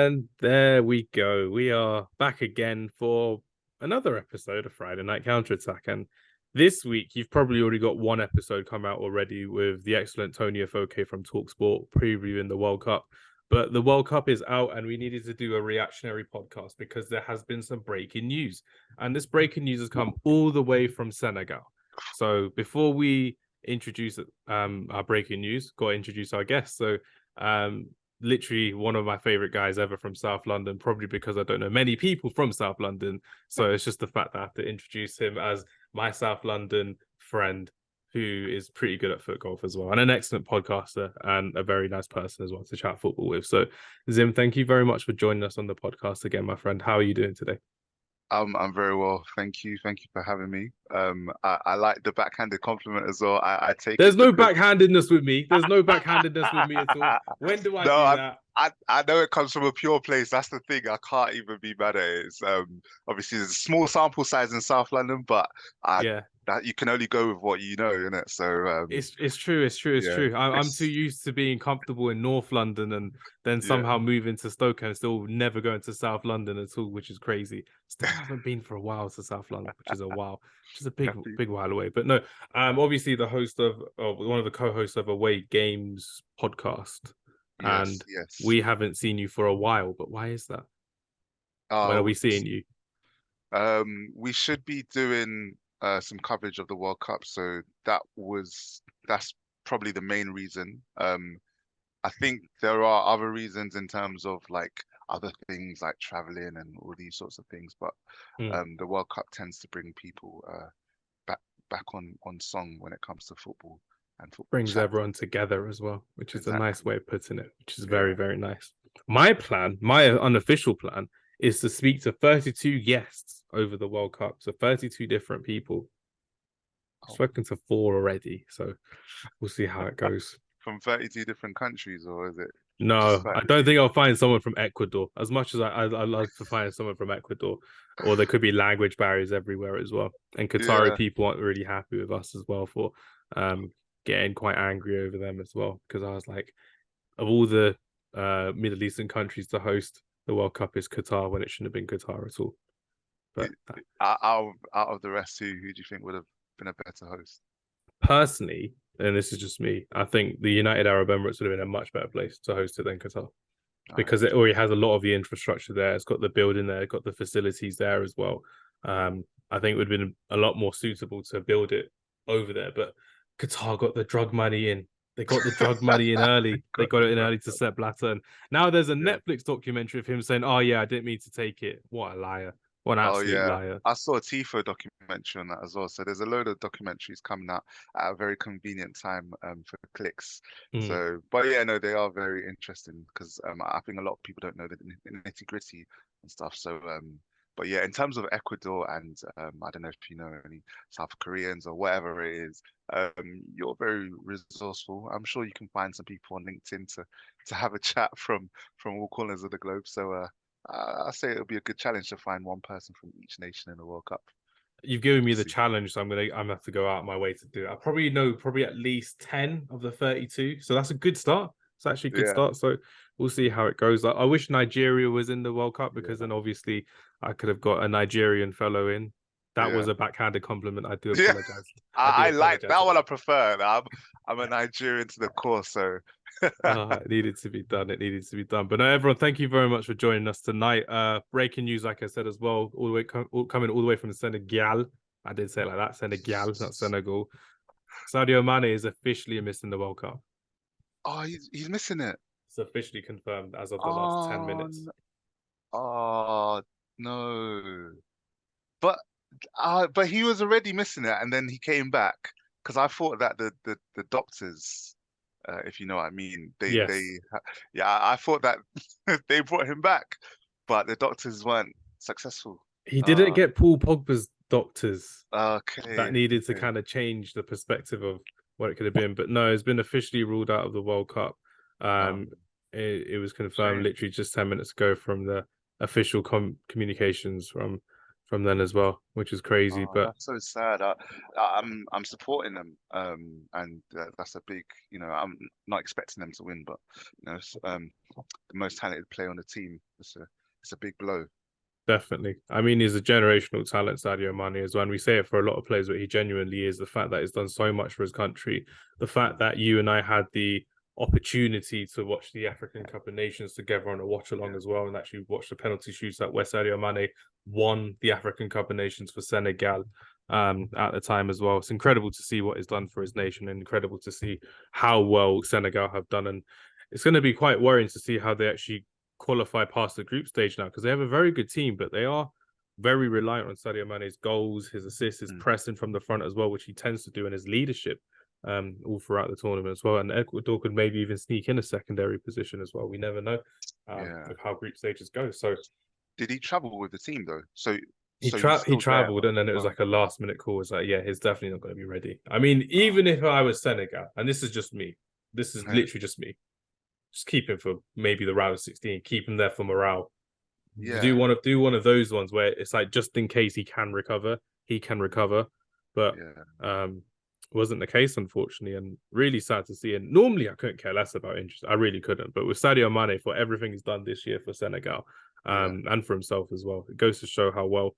And there we go. We are back again for another episode of Friday Night Counterattack. And this week, you've probably already got one episode come out already with the excellent Tony Afoke from TalkSport previewing the World Cup. But the World Cup is out and we needed to do a reactionary podcast because there has been some breaking news. And this breaking news has come all the way from Senegal. So before we introduce our breaking news, got to introduce our guest. So literally one of my favorite guys ever from South London, probably because I don't know many people from South London. So it's just the fact that I have to introduce him as my South London friend who is pretty good at Footgolfer as well, and an excellent podcaster and a very nice person as well to chat football with. So Zim, thank you very much for joining us on the podcast again, my friend. How are you doing today? I'm very well, thank you. Thank you for having me. I like the backhanded compliment as well. I take There's it no because... backhandedness with me. There's no backhandedness with me at all. When do I do that? I know it comes from a pure place. That's the thing. I can't even be mad at it. It's obviously there's a small sample size in South London, but yeah, that you can only go with what you know, innit? So it's true. I'm too used to being comfortable in North London and then somehow moving to Stoke and still never going to South London at all, which is crazy. Still haven't been for a while to South London, which is a big while away. But no, obviously the host of one of the co-hosts of Away Games podcast, and we haven't seen you for a while. But why is that? When are we seeing you? We should be doing some coverage of the World Cup, so that's probably the main reason. I think there are other reasons in terms of like other things like traveling and all these sorts of things, but the World Cup tends to bring people back on song when it comes to football, and football brings everyone together as well, which is a nice way of putting it, which is very, very nice. My unofficial plan is to speak to 32 guests over the World Cup. So 32 different people. I've spoken to 4 already, so we'll see how it goes. From 32 different countries, or is it? No, I don't think I'll find someone from Ecuador. As much as I love to find someone from Ecuador, or there could be language barriers everywhere as well. And Qatari people aren't really happy with us as well for getting quite angry over them as well. Because I was like, of all the Middle Eastern countries to host the World Cup is Qatar when it shouldn't have been Qatar at all. But out of the rest, who do you think would have been a better host? Personally, and this is just me, I think the United Arab Emirates would have been a much better place to host it than Qatar, because it already has a lot of the infrastructure there. It's got the building there, it's got the facilities there as well. I think it would have been a lot more suitable to build it over there. But Qatar got the drug money in. They got the drug money in early. They got it in early to Sepp Blatter. And now there's a Netflix documentary of him saying, "Oh yeah, I didn't mean to take it." What a liar! What an absolute liar! I saw a Tifo documentary on that as well. So there's a load of documentaries coming out at a very convenient time for clicks. So, but yeah, no, they are very interesting because I think a lot of people don't know the nitty-gritty and stuff. So but yeah, in terms of Ecuador and I don't know if you know any South Koreans or whatever it is, you're very resourceful. I'm sure you can find some people on LinkedIn to have a chat from all corners of the globe. So I say it'll be a good challenge to find one person from each nation in the World Cup. You've given me the challenge, so I'm gonna have to go out of my way to do it. I probably know at least 10 of the 32, so that's a good start. It's actually a good start. So we'll see how it goes. I wish Nigeria was in the World Cup because then obviously I could have got a Nigerian fellow in. That was a backhanded compliment. I do apologize. I like that one. I prefer. I'm a Nigerian to the core, so it needed to be done. It needed to be done. But no, everyone, thank you very much for joining us tonight. Breaking news, like I said as well, coming all the way from Senegal. I did say it like that, Senegal, not Senegal. Sadio Mane is officially missing the World Cup. Oh, he's missing it. It's officially confirmed as of the last 10 minutes. Oh no! But he was already missing it, and then he came back because I thought that the doctors, if you know what I mean, I thought that they brought him back, but the doctors weren't successful. He didn't get Paul Pogba's doctors. Okay. That needed to kind of change the perspective of what it could have been, but no, it's been officially ruled out of the World Cup. It was confirmed literally just 10 minutes ago from the official communications from from then as well, which is crazy. Oh, But that's so sad. I'm supporting them, and that's a big, I'm not expecting them to win, but the most talented player on the team. It's a big blow. definitely. I mean, he's a generational talent, Sadio Mane, as well. And we say it for a lot of players, but he genuinely is. The fact that he's done so much for his country, the fact that you and I had the opportunity to watch the African Cup of Nations together on a watch along as well, and actually watch the penalty shootout where Sadio Mane won the African Cup of Nations for Senegal at the time as well. It's incredible to see what he's done for his nation, and incredible to see how well Senegal have done. And it's going to be quite worrying to see how they actually qualify past the group stage now, because they have a very good team, but they are very reliant on Sadio Mane's goals, his assists, his pressing from the front as well, which he tends to do, in his leadership all throughout the tournament as well. And Ecuador could maybe even sneak in a secondary position as well. We never know of how group stages go. So did he travel with the team though? he traveled, and then it was like a last minute call. It's like, yeah, he's definitely not going to be ready. I mean, even if I was Senegal, and this is just me, this is literally just me, just keep him for maybe the round of 16, keep him there for morale. Yeah. Do one of those ones where it's like, just in case he can recover. But wasn't the case, unfortunately, and really sad to see. And normally I couldn't care less about injuries. I really couldn't. But with Sadio Mane, for everything he's done this year for Senegal, and for himself as well, it goes to show how well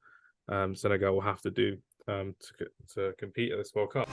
Senegal will have to do to compete at this World Cup.